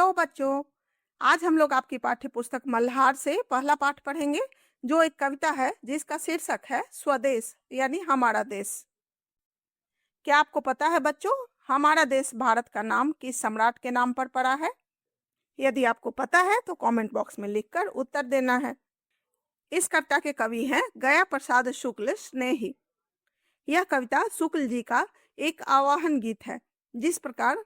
Hello बच्चों। आज हम लोग आपकी पाठ्य पुस्तक मल्हार से पहला पाठ पढ़ेंगे, जो एक कविता है जिसका शीर्षक है स्वदेश यानी हमारा देश। क्या आपको पता है बच्चों, हमारा देश भारत का नाम किस सम्राट के नाम पर पड़ा है? यदि आपको पता है तो कमेंट बॉक्स में लिखकर उत्तर देना है। इस कविता के कवि हैं गया प्रसाद शुक्ल स्नेही। यह कविता शुक्ल जी का एक आवाहन गीत है। जिस प्रकार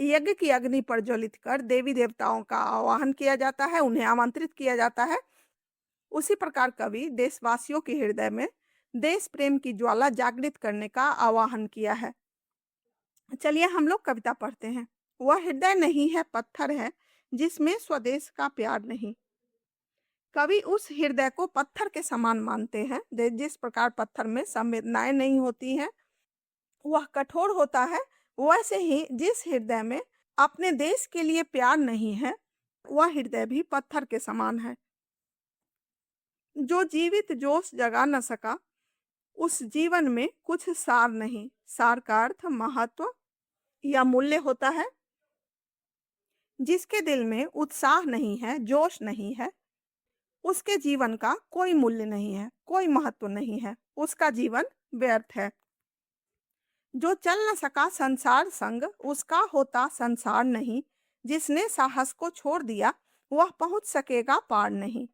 यज्ञ की अग्नि पर ज्वलित कर देवी देवताओं का आवाहन किया जाता है, उन्हें आमंत्रित किया जाता है, उसी प्रकार कवि देशवासियों के हृदय में देश प्रेम की ज्वाला जागृत करने का आवाहन किया है। चलिए हम लोग कविता पढ़ते हैं। वह हृदय नहीं है, पत्थर है, जिसमें स्वदेश का प्यार नहीं। कवि उस हृदय को पत्थर के समान मानते हैं। जिस प्रकार पत्थर में संवेदनाएं नहीं होती हैं, वह कठोर होता है, वैसे ही जिस हृदय में अपने देश के लिए प्यार नहीं है, वह हृदय भी पत्थर के समान है। जो जीवित जोश जगा न सका, उस जीवन में कुछ सार नहीं। सार का अर्थ महत्व या मूल्य होता है। जिसके दिल में उत्साह नहीं है, जोश नहीं है, उसके जीवन का कोई मूल्य नहीं है, कोई महत्व नहीं है, उसका जीवन व्यर्थ है। जो चल न सका संसार संग, उसका होता संसार नहीं। जिसने साहस को छोड़ दिया, वह पहुंच सकेगा पार नहीं।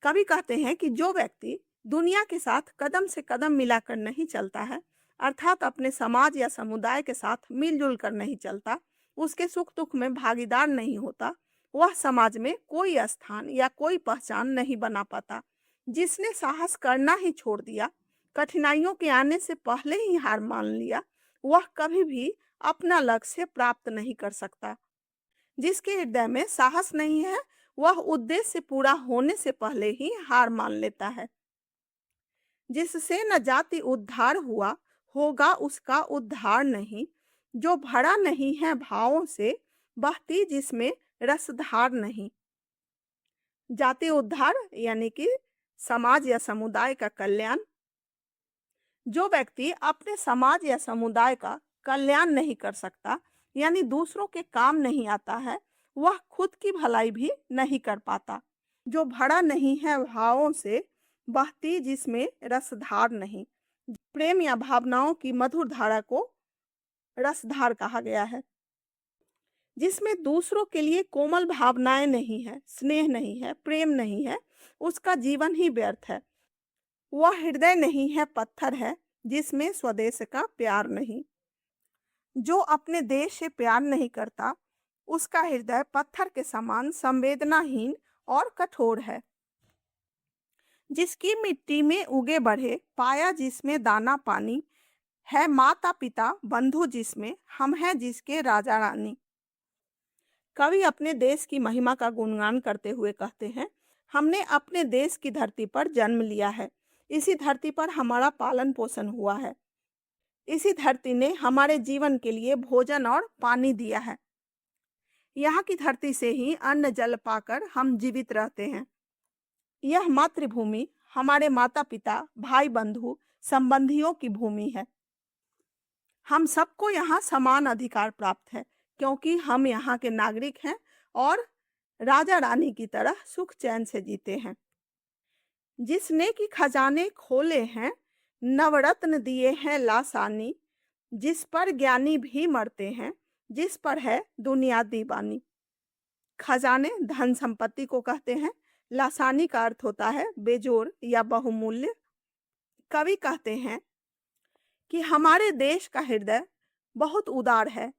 कवि कहते हैं कि जो व्यक्ति दुनिया के साथ कदम से कदम मिलाकर नहीं चलता है, अर्थात अपने समाज या समुदाय के साथ मिलजुल कर नहीं चलता, उसके सुख दुख में भागीदार नहीं होता, वह समाज में कोई स्थान या कोई पहचान नहीं बना पाता। जिसने साहस करना ही छोड़ दिया, कठिनाइयों के आने से पहले ही हार मान लिया, वह कभी भी अपना लक्ष्य प्राप्त नहीं कर सकता। जिसके हृदय में साहस नहीं है, वह उद्देश्य पूरा होने से पहले ही हार मान लेता है। जिससे न जाति उद्धार हुआ, होगा उसका उद्धार नहीं। जो भरा नहीं है भावों से, बहती जिसमें रसधार नहीं। जाति उद्धार यानी कि समाज या समुदाय का कल्याण। जो व्यक्ति अपने समाज या समुदाय का कल्याण नहीं कर सकता, यानी दूसरों के काम नहीं आता है, वह खुद की भलाई भी नहीं कर पाता। जो भरा नहीं है भावों से, बहती जिसमें रसधार नहीं। प्रेम या भावनाओं की मधुर धारा को रसधार कहा गया है। जिसमें दूसरों के लिए कोमल भावनाएं नहीं है, स्नेह नहीं है, प्रेम नहीं है, उसका जीवन ही व्यर्थ है। वह हृदय नहीं है, पत्थर है, जिसमें स्वदेश का प्यार नहीं। जो अपने देश से प्यार नहीं करता, उसका हृदय पत्थर के समान संवेदनाहीन और कठोर है। जिसकी मिट्टी में उगे बढ़े, पाया जिसमें दाना पानी, है माता पिता बंधु जिसमें, हम हैं जिसके राजा रानी। कवि अपने देश की महिमा का गुणगान करते हुए कहते हैं, हमने अपने देश की धरती पर जन्म लिया है, इसी धरती पर हमारा पालन पोषण हुआ है, इसी धरती ने हमारे जीवन के लिए भोजन और पानी दिया है। यहाँ की धरती से ही अन्न जल पाकर हम जीवित रहते हैं। यह मातृभूमि हमारे माता पिता भाई बंधु संबंधियों की भूमि है। हम सबको यहाँ समान अधिकार प्राप्त है, क्योंकि हम यहाँ के नागरिक हैं और राजा रानी की तरह सुख चैन से जीते हैं। जिसने की खजाने खोले हैं, नवरत्न दिए हैं लासानी। जिस पर ज्ञानी भी मरते हैं, जिस पर है दुनिया दीवानी। खजाने धन संपत्ति को कहते हैं। लासानी का अर्थ होता है बेजोड़ या बहुमूल्य। कवि कहते हैं कि हमारे देश का हृदय बहुत उदार है।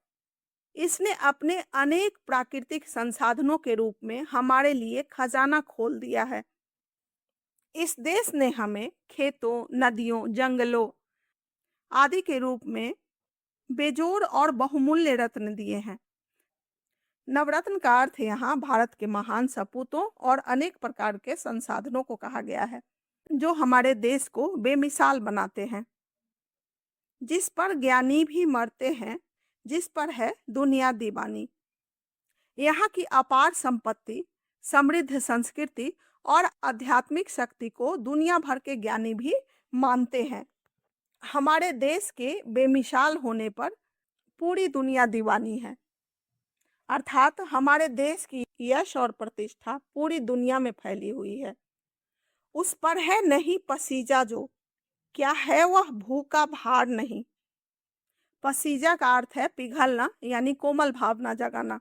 इसने अपने अनेक प्राकृतिक संसाधनों के रूप में हमारे लिए खजाना खोल दिया है। इस देश ने हमें खेतों, नदियों, जंगलों आदि के रूप में बेजोड़ और बहुमूल्य रत्न दिए हैं। नवरत्न का अर्थ यहाँ भारत के महान सपूतों और अनेक प्रकार के संसाधनों को कहा गया है, जो हमारे देश को बेमिसाल बनाते हैं। जिस पर ज्ञानी भी मरते हैं, जिस पर है दुनिया दीवानी। यहाँ की अपार संपत्ति, समृद्ध संस्कृति और आध्यात्मिक शक्ति को दुनिया भर के ज्ञानी भी मानते हैं। हमारे देश के बेमिसाल होने पर पूरी दुनिया दीवानी है। अर्थात हमारे देश की यश और प्रतिष्ठा पूरी दुनिया में फैली हुई है। उस पर है नहीं पसीजा जो, क्या है वह भूखा भार नहीं। पसीजा का अर्थ है पिघलना, यानी कोमल भावना जगाना।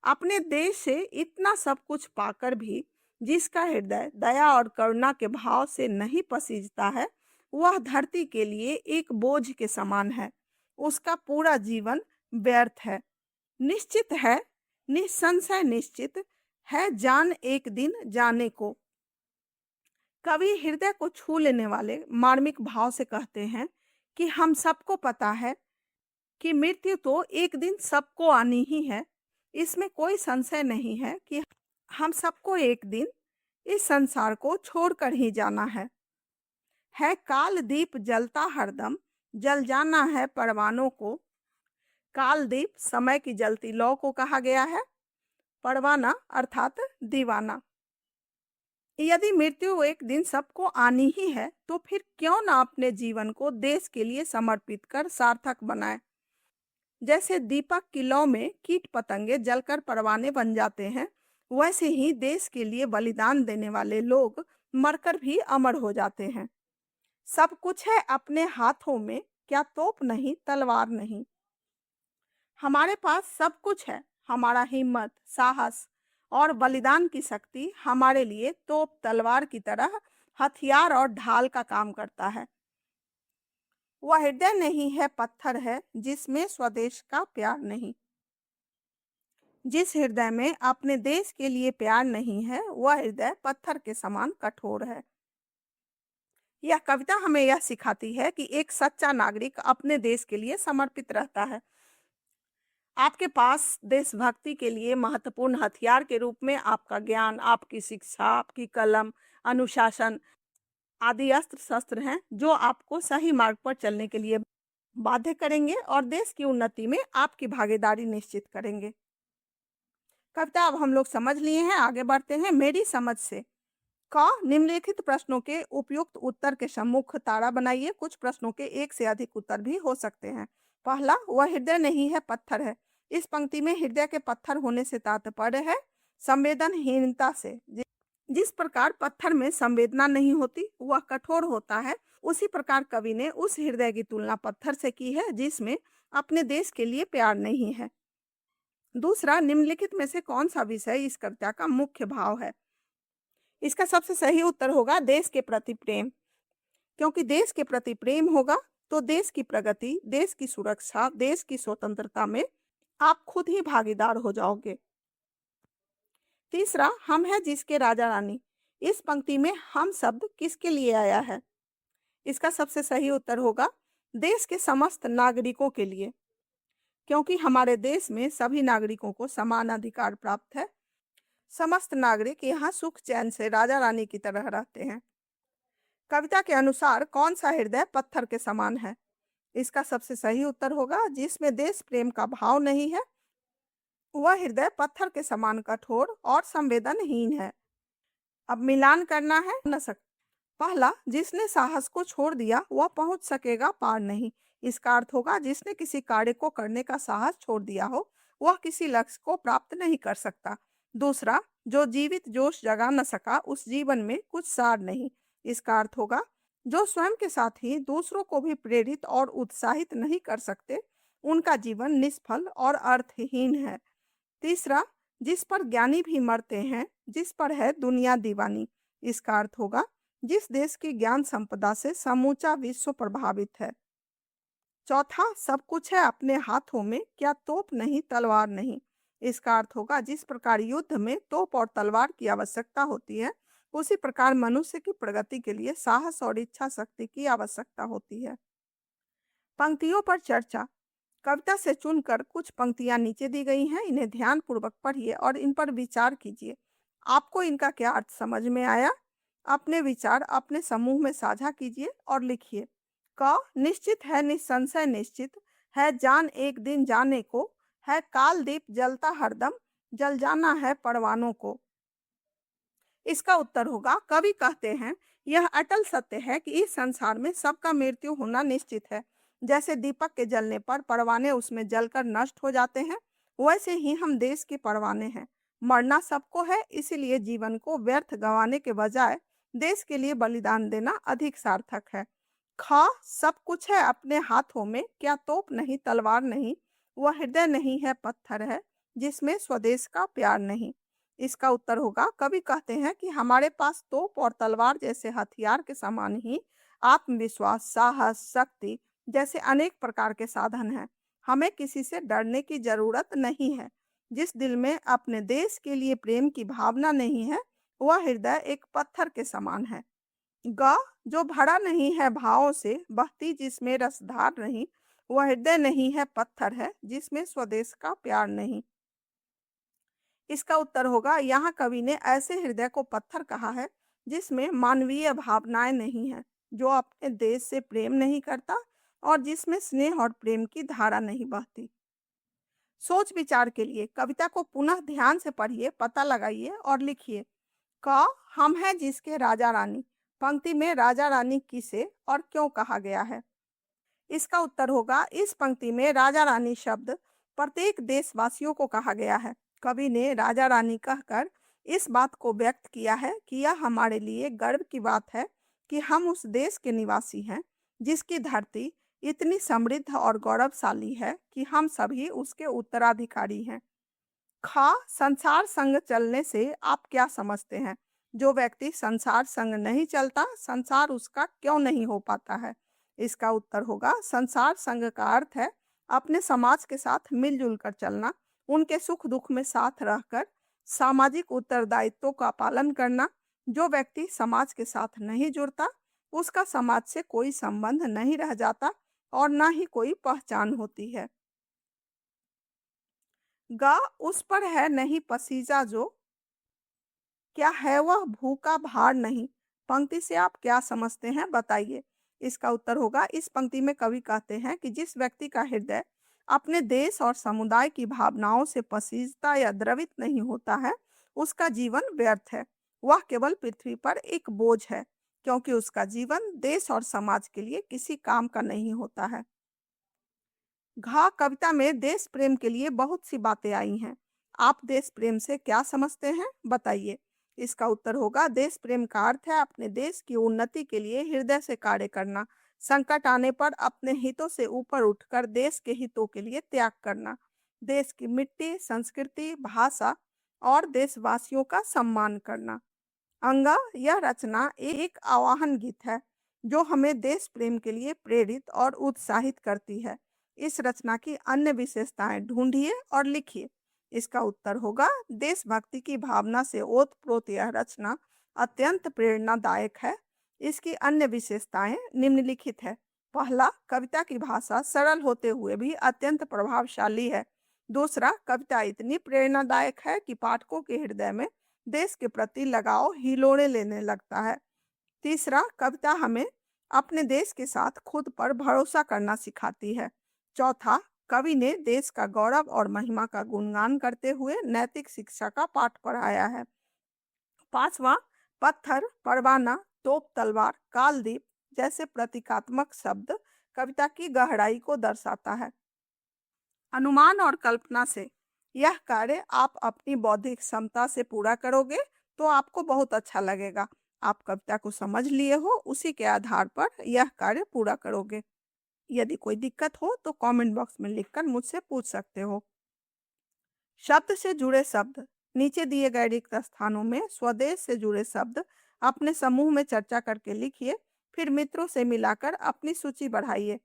अपने देश से इतना सब कुछ पाकर भी जिसका हृदय दया और करुणा के भाव से नहीं पसीजता है, वह धरती के लिए एक बोझ के समान है। उसका पूरा जीवन व्यर्थ है। निश्चित है, निसंशय निश्चित है जान एक दिन जाने को। कवि हृदय को छू लेने वाले मार्मिक भाव से कहते हैं कि हम सबको पता है कि मृत्यु तो एक दिन सबको आनी ही है। इसमें कोई संशय नहीं है कि हम सबको एक दिन इस संसार को छोड़कर ही जाना है काल दीप जलता हरदम, जल जाना है परवानों को। काल दीप समय की जलती लौ को कहा गया है। परवाना अर्थात दीवाना। यदि मृत्यु एक दिन सबको आनी ही है, तो फिर क्यों ना अपने जीवन को देश के लिए समर्पित कर सार्थक बनाए। जैसे दीपक की लौ में कीट पतंगे जलकर परवाने बन जाते हैं, वैसे ही देश के लिए बलिदान देने वाले लोग मरकर भी अमर हो जाते हैं। सब कुछ है अपने हाथों में, क्या तोप नहीं तलवार नहीं। हमारे पास सब कुछ है, हमारा हिम्मत, साहस और बलिदान की शक्ति हमारे लिए तोप तलवार की तरह हथियार और ढाल का काम करता है। वह हृदय नहीं है, पत्थर है जिसमें स्वदेश का प्यार नहीं। जिस हृदय में अपने देश के लिए प्यार नहीं है, वह हृदय पत्थर के समान कठोर है। यह कविता हमें यह सिखाती है कि एक सच्चा नागरिक अपने देश के लिए समर्पित रहता है। आपके पास देशभक्ति के लिए महत्वपूर्ण हथियार के रूप में आपका ज्ञान, आपकी शिक्षा, आपकी कलम, अनुशासन आदि अस्त्र शस्त्र हैं, जो आपको सही मार्ग पर चलने के लिए बाध्य करेंगे और देश की उन्नति में आपकी भागीदारी निश्चित करेंगे। कविता अब हम लोग समझ लिए हैं, आगे बढ़ते हैं। मेरी समझ से क निम्नलिखित प्रश्नों के उपयुक्त उत्तर के सम्मुख तारा बनाइए। कुछ प्रश्नों के एक से अधिक उत्तर भी हो सकते हैं। पहला, वह हृदय नहीं है, पत्थर है। इस पंक्ति में हृदय के पत्थर होने से तात्पर्य है संवेदनहीनता से। जिस प्रकार पत्थर में संवेदना नहीं होती, वह कठोर होता है, उसी प्रकार कवि ने उस हृदय की तुलना पत्थर से की है जिसमें अपने देश के लिए प्यार नहीं है। दूसरा, निम्नलिखित में से कौन सा विषय इस कविता का मुख्य भाव है। इसका सबसे सही उत्तर होगा देश के प्रति प्रेम। क्योंकि देश के प्रति प्रेम होगा तो देश की प्रगति, देश की सुरक्षा, देश की स्वतंत्रता में आप खुद ही भागीदार हो जाओगे। तीसरा, हम है जिसके राजा रानी। इस पंक्ति में हम शब्द किसके लिए आया है। इसका सबसे सही उत्तर होगा देश के समस्त नागरिकों के लिए, क्योंकि हमारे देश में सभी नागरिकों को समान अधिकार प्राप्त है। समस्त नागरिक यहाँ सुख चैन से राजा रानी की तरह रहते हैं। कविता के अनुसार कौन सा हृदय पत्थर के समान है। इसका सबसे सही उत्तर होगा जिसमें देश प्रेम का भाव नहीं है, वह हृदय पत्थर के समान कठोर और संवेदनहीन है। अब मिलान करना है न सक पहला, जिसने साहस को छोड़ दिया वह पहुंच सकेगा पार नहीं। इसका अर्थ होगा जिसने किसी कार्य को करने का साहस छोड़ दिया हो, वह किसी लक्ष्य को प्राप्त नहीं कर सकता। दूसरा, जो जीवित जोश जगा न सका उस जीवन में कुछ सार नहीं। इसका अर्थ होगा जो स्वयं के साथ ही दूसरों को भी प्रेरित और उत्साहित नहीं कर सकते, उनका जीवन निष्फल और अर्थहीन है। तीसरा, जिस पर ज्ञानी भी मरते हैं, जिस पर है दुनिया दीवानी। इसका अर्थ होगा जिस देश की ज्ञान संपदा से समूचा विश्व प्रभावित है। चौथा, सब कुछ है अपने हाथों में, क्या तोप नहीं तलवार नहीं। इसका अर्थ होगा जिस प्रकार युद्ध में तोप और तलवार की आवश्यकता होती है, उसी प्रकार मनुष्य की प्रगति के लिए साहस और इच्छा शक्ति की आवश्यकता होती है। पंक्तियों पर चर्चा। कविता से चुनकर कुछ पंक्तियां नीचे दी गई हैं, इन्हें ध्यान पूर्वक पढ़िए और इन पर विचार कीजिए। आपको इनका क्या अर्थ समझ में आया। अपने विचार अपने समूह में साझा कीजिए और लिखिए। क, निश्चित है, निसंशय निश्चित है जान एक दिन जाने को, है काल दीप जलता हरदम, जल जाना है परवानों को। इसका उत्तर होगा कवि कहते हैं यह अटल सत्य है कि इस संसार में सबका मृत्यु होना निश्चित है। जैसे दीपक के जलने पर परवाने उसमें जलकर नष्ट हो जाते हैं, वैसे ही हम देश के परवाने हैं। मरना सबको है, इसीलिए जीवन को व्यर्थ गंवाने के बजाय देश के लिए बलिदान देना अधिक सार्थक है। सब कुछ है अपने हाथों में, क्या तोप नहीं, तलवार नहीं, वह हृदय नहीं है, पत्थर है, जिसमें स्वदेश का प्यार नहीं। इसका उत्तर होगा, कवि कहते हैं कि हमारे पास तोप और तलवार जैसे हथियार के समान ही आत्मविश्वास, साहस, शक्ति जैसे अनेक प्रकार के साधन हैं। हमें किसी से डरने की जरूरत नहीं है। जिस दिल में अपने देश के लिए प्रेम की भावना नहीं है, वह हृदय एक पत्थर के समान है। ग जो भरा नहीं है भावों से, बहती जिसमें रसधार नहीं, वह हृदय नहीं है, पत्थर है, जिसमें स्वदेश का प्यार नहीं। इसका उत्तर होगा, यहाँ कवि ने ऐसे हृदय को पत्थर कहा है जिसमें मानवीय भावनाएं नहीं है, जो अपने देश से प्रेम नहीं करता और जिसमें स्नेह और प्रेम की धारा नहीं बहती। सोच विचार के लिए कविता को पुनः ध्यान से पढ़िए, पता लगाइए और लिखिए। क हम हैं जिसके राजा रानी पंक्ति में राजा रानी किसे और क्यों कहा गया है? इसका उत्तर होगा, इस पंक्ति में राजा रानी शब्द प्रत्येक देशवासियों को कहा गया है। कवि ने राजा रानी कहकर इस बात को व्यक्त किया है कि यह हमारे लिए गर्व की बात है कि हम उस देश के निवासी हैं जिसकी धरती इतनी समृद्ध और गौरवशाली है कि हम सभी उसके उत्तराधिकारी हैं। संसार संग चलने से आप क्या समझते हैं? जो व्यक्ति संसार संग नहीं चलता, संसार उसका क्यों नहीं हो पाता है? इसका उत्तर होगा, संसार संग का अर्थ है अपने समाज के साथ मिलजुल कर चलना, उनके सुख दुख में साथ रहकर सामाजिक उत्तरदायित्वों का पालन करना। जो व्यक्ति समाज के साथ नहीं जुड़ता, उसका समाज से कोई संबंध नहीं रह जाता और ना ही कोई पहचान होती है। उस पर है नहीं पसीजा जो, क्या है वह भूखा भार नहीं? पंक्ति से आप क्या समझते हैं, बताइए। इसका उत्तर होगा, इस पंक्ति में कवि कहते हैं कि जिस व्यक्ति का हृदय अपने देश और समुदाय की भावनाओं से पसीजता या द्रवित नहीं होता है, उसका जीवन व्यर्थ है। वह केवल पृथ्वी पर एक बोझ है, क्योंकि उसका जीवन देश और समाज के लिए किसी काम का नहीं होता है। कविता में देश प्रेम के लिए बहुत सी बातें आई हैं। आप देश प्रेम से क्या समझते हैं, बताइए। इसका उत्तर होगा, देश प्रेम का अर्थ है अपने देश की उन्नति के लिए हृदय से कार्य करना, संकट आने पर अपने हितों से ऊपर उठकर देश के हितों के लिए त्याग करना, देश की मिट्टी, संस्कृति, भाषा और देशवासियों का सम्मान करना। यह रचना एक आवाहन गीत है जो हमें देश प्रेम के लिए प्रेरित और उत्साहित करती है। इस रचना की अन्य विशेषताएं ढूंढिए और लिखिए। इसका उत्तर होगा, देशभक्ति की भावना से ओतप्रोत यह रचना अत्यंत प्रेरणादायक है। इसकी अन्य विशेषताएं निम्नलिखित है। पहला, कविता की भाषा सरल होते हुए भी अत्यंत प्रभावशाली है। दूसरा, कविता इतनी प्रेरणादायक है कि पाठकों के हृदय में देश के प्रति लगाव हिलोड़े लेने लगता है। तीसरा, कविता हमें अपने देश के साथ खुद पर भरोसा करना सिखाती है। चौथा, कवि ने देश का गौरव और महिमा का गुणगान करते हुए नैतिक शिक्षा का पाठ पढ़ाया है। पांचवा, पत्थर, परवाना, तोप, तलवार, कालदीप जैसे प्रतीकात्मक शब्द कविता की गहराई को दर्शाता है। अनुमान और कल्पना से यह कार्य आप अपनी बौद्धिक क्षमता से पूरा करोगे तो आपको बहुत अच्छा लगेगा। आप कविता को समझ लिए हो, उसी के आधार पर यह कार्य पूरा करोगे। यदि कोई दिक्कत हो तो कमेंट बॉक्स में लिखकर मुझसे पूछ सकते हो। शब्द से जुड़े शब्द, नीचे दिए गए रिक्त स्थानों में स्वदेश से जुड़े शब्द अपने समूह में चर्चा करके लिखिए, फिर मित्रों से मिलाकर अपनी सूची बढ़ाइए।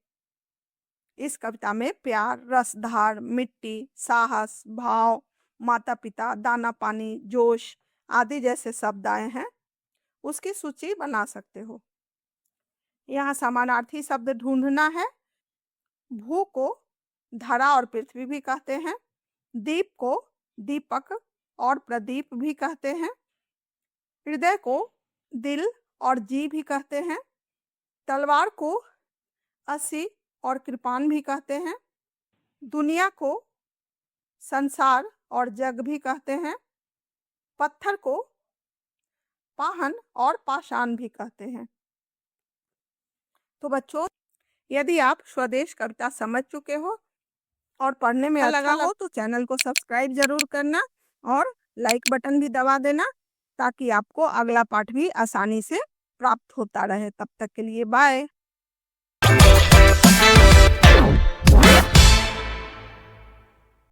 इस कविता में प्यार, रसधार, मिट्टी, साहस, भाव, माता पिता, दाना पानी, जोश आदि जैसे शब्द आए हैं, उसकी सूची बना सकते हो। यहाँ समानार्थी शब्द ढूंढना है। भू को धरा और पृथ्वी भी कहते हैं। दीप को दीपक और प्रदीप भी कहते हैं। हृदय को दिल और जी भी कहते हैं। तलवार को असी और कृपान भी कहते हैं। दुनिया को संसार और जग भी कहते हैं। पत्थर को पाहन और पाषाण भी कहते हैं। तो बच्चों, यदि आप स्वदेश कविता समझ चुके हो और पढ़ने में अच्छा लगा हो तो चैनल को सब्सक्राइब जरूर करना और लाइक बटन भी दबा देना, ताकि आपको अगला पाठ भी आसानी से प्राप्त होता रहे। तब तक के लिए बाय।